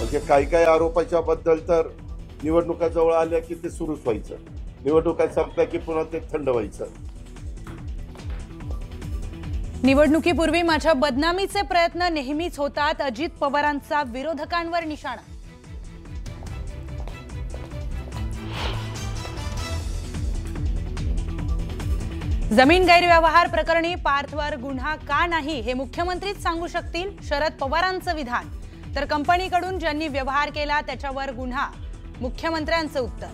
म्हणजे काही काही आरोपाच्या बद्दल तर निवडणुका जवळ आल्या की ते सुरूच व्हायचं, निवडणुका संपल्या की पुन्हा ते थंड व्हायचं. निवडणुकीपूर्वी माझ्या बदनामीचे प्रयत्न नेहमीच होतात, अजित पवारांचा विरोधकांवर निशाणा. जमीन गैरव्यवहार प्रकरणी पार्थवर गुन्हा का नाही हे मुख्यमंत्रीच सांगू शकतील, शरद पवारांचं विधान. तर कंपनीकडून ज्यांनी व्यवहार केला त्याच्यावर गुन्हा, मुख्यमंत्र्यांचं उत्तर.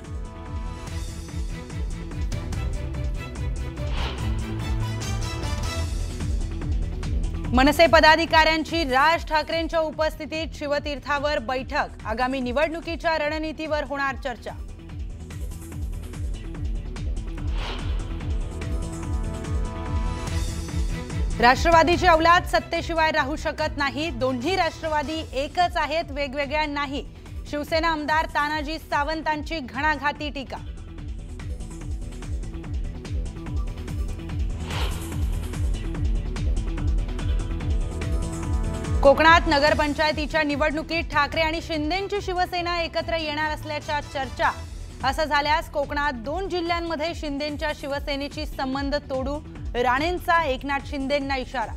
मनसे पदाधिकाऱ्यांची राज ठाकरेंच्या उपस्थितीत शिवतीर्थावर बैठक, आगामी निवडणुकीच्या रणनीतीवर होणार चर्चा. राष्ट्रवादीची औलाद सत्तेशिवाय राहू शकत नाही, दोन्ही राष्ट्रवादी एकच आहेत, वेगवेगळ्या नाही. शिवसेना आमदार तानाजी सावंतांची घणाघाती टीका. कोकणात नगरपंचायतीच्या निवडणुकीत ठाकरे आणि शिंदेंची शिवसेना एकत्र येणार असल्याच्या चर्चा. असं झाल्यास कोकणात 2 जिल्ह्यांमध्ये शिंदेंच्या शिवसेनेची संबंध तोडू, राणेंचा एकनाथ शिंदेंना इशारा.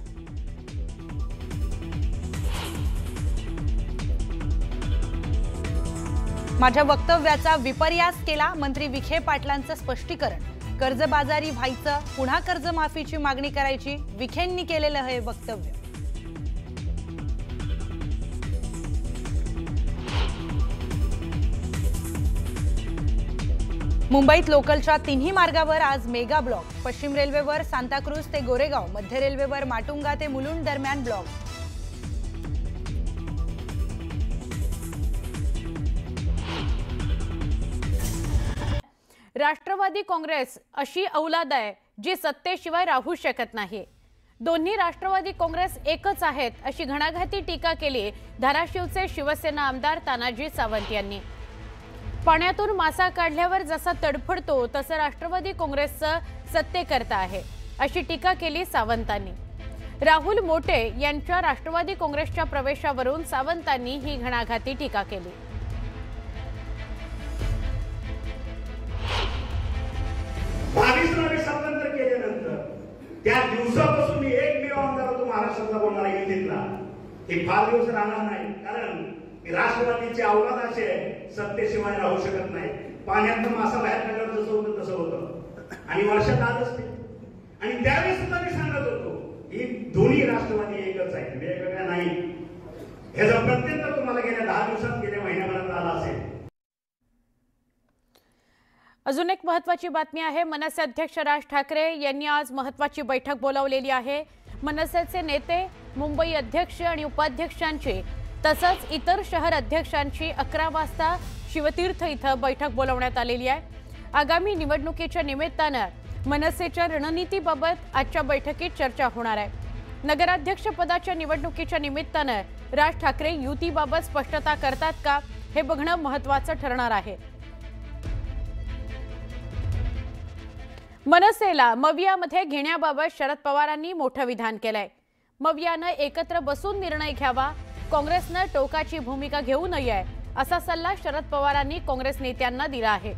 माझ्या वक्तव्याचा विपर्यास केला, मंत्री विखे पाटलांचं स्पष्टीकरण. कर्जबाजारी व्हायचं, पुन्हा कर्जमाफीची मागणी करायची, विखेंनी केलेलं हे वक्तव्य. मुंबईत लोकलच्या 3ही मार्गावर आज मेगा ब्लॉक. पश्चिम रेल्वेवर सांताक्रूज ते गोरेगाव, मध्य रेल्वेवर माटुंगा ते मुलुंड दरम्यान ब्लॉक. राष्ट्रवादी काँग्रेस अशी औलाद आहे जी सत्तेशिवाय राहू शकत नाही. दोन्ही राष्ट्रवादी काँग्रेस एकच आहेत अशी घणाघाती टीका केली धाराशिवचे शिवसेना आमदार तानाजी सावंत यांनी. पाण्यातून मासा काढल्यावर जसा तडफडतो तसं राष्ट्रवादी काँग्रेसचं सत्तेकरता आहे अशी टीका केली सावंतांनी. राहुल मोटे यांच्या राष्ट्रवादी काँग्रेसच्या प्रवेशावरून सावंतांनी ही घणाघाती टीका केली. स्वातंत्र्य केल्यानंतर त्या दिवसापासून एकमेव आमदार तो महाराष्ट्रातला बोलणारा युतीतला हे फार दिवस राहणार नाही, कारण राष्ट्रवादीची औलाद असे सत्तेशिवाय राहू शकत नाही. पाण्यातनं मासा बाहेर काढल्यावर जसं होतं तसं होतं आणि वर्षात आज असते. आणि त्यावेळी सुद्धा मी सांगत होतो ही दोन्ही राष्ट्रवादी एकच आहेत, वेगवेगळ्या नाही. ह्याचा प्रत्यंत तुम्हाला गेल्या 10 दिवसात, गेल्या महिन्याभरात आला असेल. अजून एक महत्त्वाची बातमी आहे. मनसे अध्यक्ष राज ठाकरे यांनी आज महत्त्वाची बैठक बोलावलेली आहे. मनसेचे नेते, मुंबई अध्यक्ष आणि उपाध्यक्षांची तसंच इतर शहर अध्यक्षांची 11 वाजता शिवतीर्थ इथं बैठक बोलावण्यात आलेली आहे. आगामी निवडणुकीच्या निमित्तानं मनसेच्या रणनीतीबाबत आजच्या बैठकीत चर्चा होणार आहे. नगराध्यक्षपदाच्या निवडणुकीच्या निमित्तानं राज ठाकरे युतीबाबत स्पष्टता करतात का हे बघणं महत्त्वाचं ठरणार आहे. मनसेला मवियामध्ये घेण्याबाबत शरद पवारांनी मोठं विधान केलंय. मवियानं एकत्र बसून निर्णय घ्यावा, काँग्रेसनं टोकाची भूमिका घेऊ नये असा सल्ला शरद पवारांनी काँग्रेस नेत्यांना दिला आहे.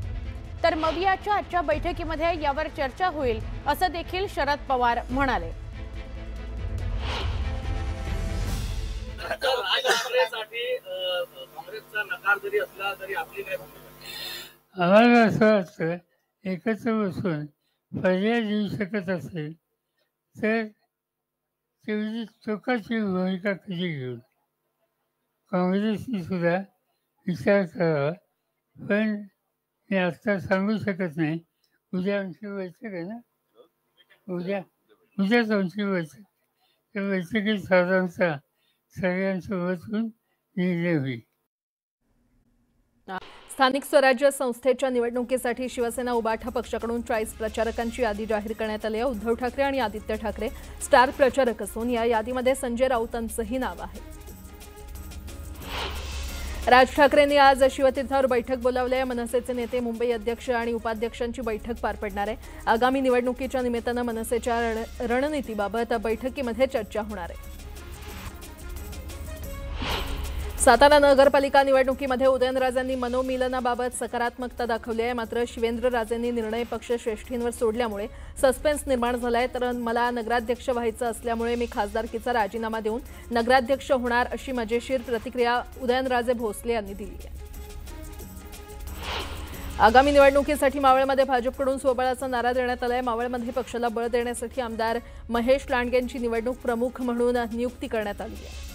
तर मवियाच्या आजच्या बैठकीमध्ये यावर चर्चा होईल असं देखील शरद पवार म्हणाले. आम्हाला असं वाटतं एकत्र बसून पर्याय देऊ शकत असेल तर तेवढी टोकाची भूमिका कशी घेऊन काँग्रेसने सुद्धा विचार करावा. पण मी आत्ता सांगू शकत नाही. उद्या आमची बैठक आहे ना, उद्याच आमची बैठक. त्या बैठकीत साधारणतः सगळ्यांसोबतून निर्णय होईल. स्थानिक स्वराज्य संस्थेच्या निवडणुकीसाठी शिवसेना उबाठा पक्षाकडून 40 प्रचारकांची यादी जाहीर करण्यात आली आहे. उद्धव ठाकरे आणि आदित्य ठाकरे स्टार प्रचारक असून या यादीमध्ये संजय राऊतांचंही नाव आहे. राज ठाकरेंनी आज शिवतीर्थावर बैठक बोलावली आहे. मनसेचे नेते, मुंबई अध्यक्ष आणि उपाध्यक्षांची बैठक पार पडणार आहे. आगामी निवडणुकीच्या निमित्तानं मनसेच्या रणनीतीबाबत बैठकीमध्ये चर्चा होणार आहे. सातारा नगरपालिका निवडणुकीमध्ये उदयनराजेंनी मनोमिलनाबाबत सकारात्मकता दाखवली आहे, मात्र शिवेंद्रराजेंनी निर्णय पक्षश्रेष्ठींवर सोडल्यामुळे सस्पेन्स निर्माण झालाय। तर मला नगराध्यक्ष व्हायचं असल्यामुळे मी खासदारकीचा राजीनामा देऊन नगराध्यक्ष होणार अशी मजेशीर प्रतिक्रिया उदयनराजे भोसले यांनी दिली आहे। आगामी निवडणुकीसाठी मावळमध्ये भाजपकडून स्वबळाचा नारा देण्यात आलाय। मावळमध्ये पक्षाला बळ देण्यासाठी आमदार महेश लांडगेंची निवडणूक प्रमुख म्हणून नियुक्ती करण्यात आली आहे।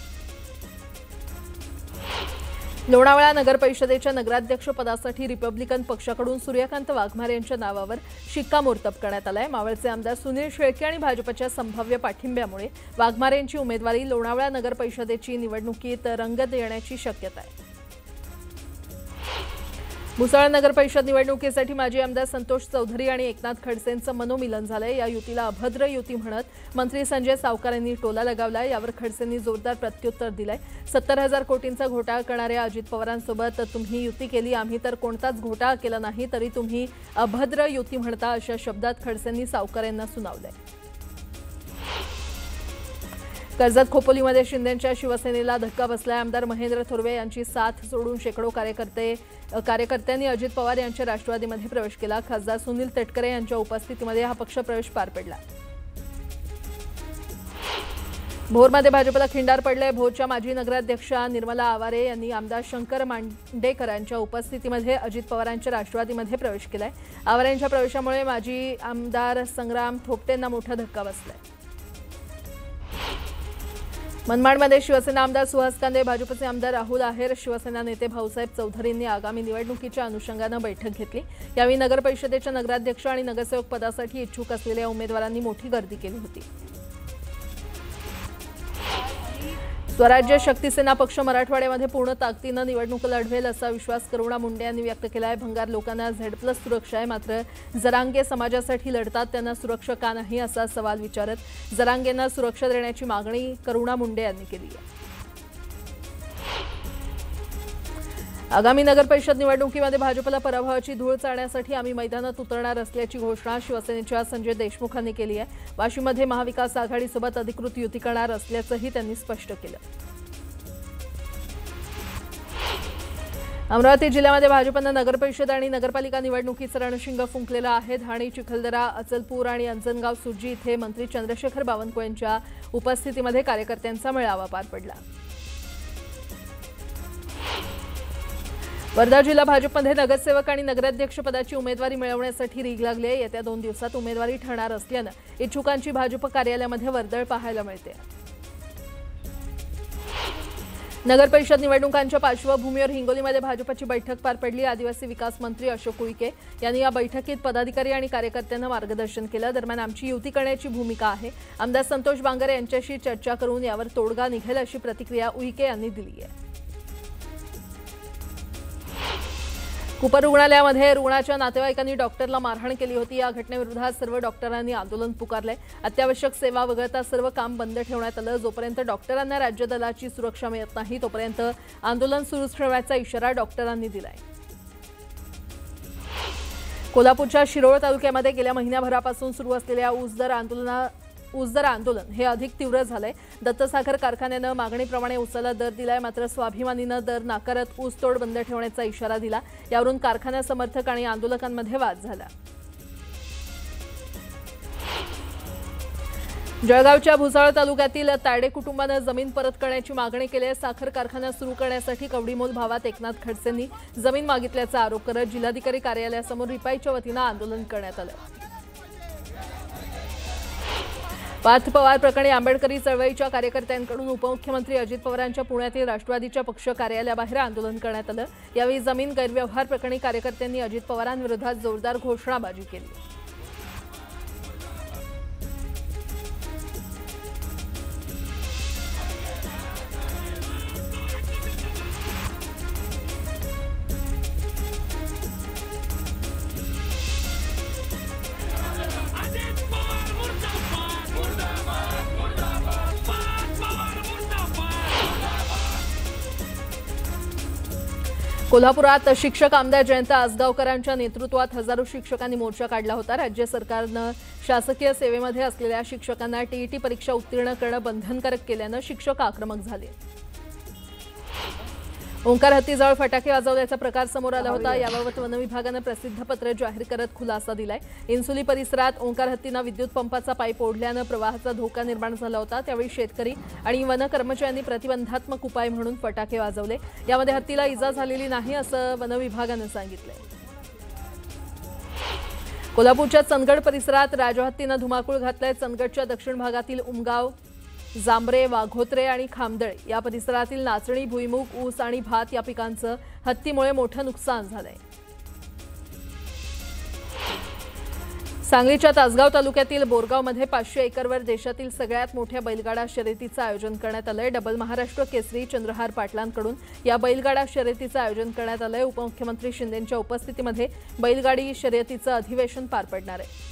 लोणावळा नगर परिषदेच्या नगराध्यक्ष पदासाठी रिपब्लिकन पक्षाकडून सूर्यकांत वाघमारे यांच्या नावावर शिक्कामोर्तब करण्यात आलाय। मावळचे आमदार सुनील शेळके आणि भाजपच्या संभाव्य पाठिंब्यामुळे वाघमारे यांची उमेदवारी लोणावळा नगर परिषदेची निवडणुकीत रंगत येण्याची शक्यता आहे। मुसळ नगर परिषद निवडणुकीसाठी माजी आमदार संतोष चौधरी आणि एकनाथ खडसेंचं मनोमिलन झालंय। या युतीला अभद्र युती म्हणत मंत्री संजय सावकार यांनी टोला लगावलाय। यावर खडसेंनी जोरदार प्रत्युत्तर दिलंय। 70,000 कोटींचा घोटाळा करणाऱ्या अजित पवारांसोबत तुम्ही युती केली, आम्ही तर कोणताच घोटाळा केला नाही, तरी तुम्ही अभद्र युती म्हणता, अशा शब्दात खडसेंनी सावकार यांना सुनावलंय। कर्जत खोपोलीमध्ये शिंदेंच्या शिवसेनेला धक्का बसलाय। आमदार महेंद्र थोरवे यांची साथ सोडून शेकडो कार्यकर्त्यांनी अजित पवार यांच्या राष्ट्रवादीमध्ये प्रवेश केला। खासदार सुनील तटकरे यांच्या उपस्थितीमध्ये हा पक्ष प्रवेश पार पडला। भोरमध्ये भाजपला खिंडार पडले। भोरच्या माजी नगराध्यक्षा निर्मला आवारे यांनी आमदार शंकर मांडेकर यांच्या उपस्थितीमध्ये अजित पवारांच्या राष्ट्रवादीमध्ये प्रवेश केलाय। आवारे यांच्या प्रवेशामुळे माजी आमदार संग्राम थोपटेंना मोठा धक्का बसलाय। मनमाडमध्ये शिवसेना आमदार सुहास कांदे, भाजपचे आमदार राहुल आहेर, शिवसेना नेते भाऊसाहेब चौधरींनी आगामी निवडणुकीच्या अनुषंगानं बैठक घेतली। यावेळी नगर परिषदेच्या नगराध्यक्ष आणि नगरसेवक पदासाठी इच्छुक असलेल्या उमेदवारांनी मोठी गर्दी केली होती। स्वराज्य शक्तीसेना पक्ष मराठवाड्यामध्ये पूर्ण ताकदीनं निवडणूक लढवेल असा विश्वास करुणा मुंडे यांनी व्यक्त केला आहे। भंगार लोकांना Z+ सुरक्षा आहे, मात्र जरांगे समाजासाठी लढतात, त्यांना सुरक्षा का नाही असा सवाल विचारत जरांगेंना सुरक्षा देण्याची मागणी करुणा मुंडे यांनी केली आहे। आगामी नगर परिषद निवडणुकीमध्ये भाजपला पराभवाची धूळ चाळण्यासाठी आम्ही मैदानात उतरणार असल्याची घोषणा शिवसेनेच्या संजय देशमुखांनी केली आहे। वाशीमध्ये महाविकास आघाडीसोबत अधिकृत युती करणार असल्याचंही त्यांनी स्पष्ट केलं। अमरावती जिल्ह्यामध्ये भाजपनं नगर परिषद आणि नगरपालिका निवडणुकीचं रणशिंग फुंकलेलं आहे। धाणी, चिखलदरा, अचलपूर आणि अंजनगाव सुर्जी इथे मंत्री चंद्रशेखर बावनकुळे यांच्या उपस्थितीमध्ये कार्यकर्त्यांचा मेळावा पार पडला। वर्धा जिल्हा भाजपमध्ये नगरसेवक आणि नगराध्यक्ष पदाची उमेदवारी मिळवण्यासाठी रीग लागली आहे। येत्या 2 दिवसात उमेदवारी ठरणार असल्यानं इच्छुकांची भाजप कार्यालयामध्ये वर्दळ पाहायला मिळते। नगर परिषद निवडणुकांच्या पार्श्वभूमीवर हिंगोलीमध्ये भाजपची बैठक पार पडली। आदिवासी विकास मंत्री अशोक उईके यांनी या बैठकीत पदाधिकारी आणि कार्यकर्त्यांना मार्गदर्शन केलं। दरम्यान आमची युती करण्याची भूमिका आहे, आमदार संतोष बांगर यांच्याशी चर्चा करून यावर तोडगा निघेल अशी प्रतिक्रिया उईके यांनी दिली आहे। कुपर रुग्णालयामध्ये रुग्णाच्या नातेवाईकांनी डॉक्टरला मारहाण केली होती। या घटनेविरोधात सर्व डॉक्टरांनी आंदोलन पुकारले। अत्यावश्यक सेवा वगळता सर्व काम बंद ठेवण्यात आलं। जोपर्यंत डॉक्टरांना राज्य दलाची सुरक्षा मिळत नाही तोपर्यंत आंदोलन सुरूच ठेवण्याचा इशारा डॉक्टरांनी दिलाय। कोल्हापूरच्या शिरोळ तालुक्यामध्ये गेल्या महिन्याभरापासून सुरू असलेल्या ऊसदर आंदोलन हे अधिक तीव्र झालंय। दत्तसागर कारखान्यानं मागणीप्रमाणे ऊसाला दर दिलाय, मात्र स्वाभिमानीनं दर नाकारत ऊसतोड बंद ठेवण्याचा इशारा दिला। यावरून कारखाना समर्थक आणि आंदोलकांमध्ये वाद झाला। जळगावच्या भुसावळ तालुक्यातील तायडे कुटुंबानं जमीन परत करण्याची मागणी केली आहे। साखर कारखाना सुरू करण्यासाठी कवडीमोल भावात एकनाथ खडसेंनी जमीन मागितल्याचा आरोप करत जिल्हाधिकारी कार्यालयासमोर रिपाईच्या वतीनं आंदोलन करण्यात आलं। पार्थ पवार प्रकरणी आंबेडकरी चळवळीच्या कार्यकर्त्यांकडून उपमुख्यमंत्री अजित पवारांच्या पुण्यातील राष्ट्रवादीच्या पक्ष कार्यालयाबाहेर आंदोलन करण्यात आलं। यावेळी जमीन गैरव्यवहार प्रकरणी कार्यकर्त्यांनी अजित पवारांविरोधात जोरदार घोषणाबाजी केली। कोल्हापुरात शिक्षक आमदार जयंत आसगावकरांच्या नेतृत्वात हजारो शिक्षकांनी मोर्चा काढला होता। राज्य सरकारनं शासकीय सेवेमध्ये असलेल्या शिक्षकांना TET परीक्षा उत्तीर्ण करणं बंधनकारक केल्यानं शिक्षक आक्रमक झाले। ओंकार हत्तीजवळ फटाके वाजवल्याचा प्रकार समोर आला होता। याबाबत वन विभागानं प्रसिद्ध पत्र जाहीर करत खुलासा दिलाय। इन्सुली परिसरात ओंकार हत्तीनं विद्युत पंपाचा पाईप ओढल्यानं प्रवाहाचा धोका निर्माण झाला होता। त्यावेळी शेतकरी आणि वन कर्मचाऱ्यांनी प्रतिबंधात्मक उपाय म्हणून फटाके वाजवले। यामध्ये हत्तीला इजा झालेली नाही असं वन विभागानं सांगितलंय। कोल्हापूरच्या चंदगड परिसरात राजहत्तीनं धुमाकूळ घातलाय। चंदगडच्या दक्षिण भागातील उमगाव, जांभरे, वाघोत्रे आणि खामदळ या परिसरातील नाचणी, भुईमूग, ऊस आणि भात या पिकांचं हत्तीमुळे मोठं नुकसान झालंय। सांगलीच्या तासगाव तालुक्यातील बोरगावमध्ये 500 एकरवर देशातील सगळ्यात मोठ्या बैलगाडा शर्यतीचं आयोजन करण्यात आलंय। डबल महाराष्ट्र केसरी चंद्रहार पाटलांकडून या बैलगाडा शर्यतीचं आयोजन करण्यात आलंय। उपमुख्यमंत्री शिंदेंच्या उपस्थितीमध्ये बैलगाडी शर्यतीचं अधिवेशन पार पडणार आहे।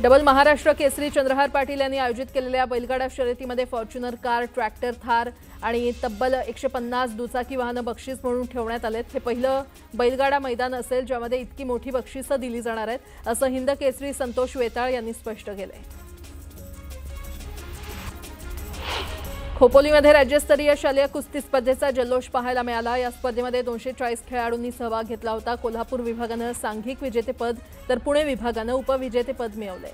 डबल महाराष्ट्र केसरी चंद्रहार पाटील यांनी आयोजित केलेल्या बैलगाडा शर्यतीमध्ये फॉर्च्युनर कार, ट्रॅक्टर, थार आणि तब्बल 150 दुचाकी वाहनं बक्षीस म्हणून ठेवण्यात आलेत। हे पहिलं बैलगाडा मैदान असेल ज्यामध्ये इतकी मोठी बक्षिसं दिली जाणार आहेत असं हिंद केसरी संतोष वेताळ यांनी स्पष्ट केलंय। खोपोलीमध्ये राज्यस्तरीय शालेय कुस्ती स्पर्धेचा जल्लोष पाहायला मिळाला। या स्पर्धेमध्ये 240 खेळाडूंनी सहभाग घेतला होता। कोल्हापूर विभागानं सांघिक विजेतेपद तर पुणे विभागानं उपविजेतेपद मिळवले।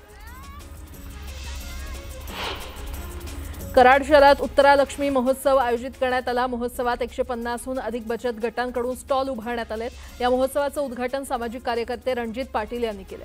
कराड शहरात उत्तरालक्ष्मी महोत्सव आयोजित करण्यात आला। महोत्सवात 150हून अधिक बचत गटांकडून स्टॉल उभारण्यात आले। या महोत्सवाचं उद्घाटन सामाजिक कार्यकर्ते रणजित पाटील यांनी केले।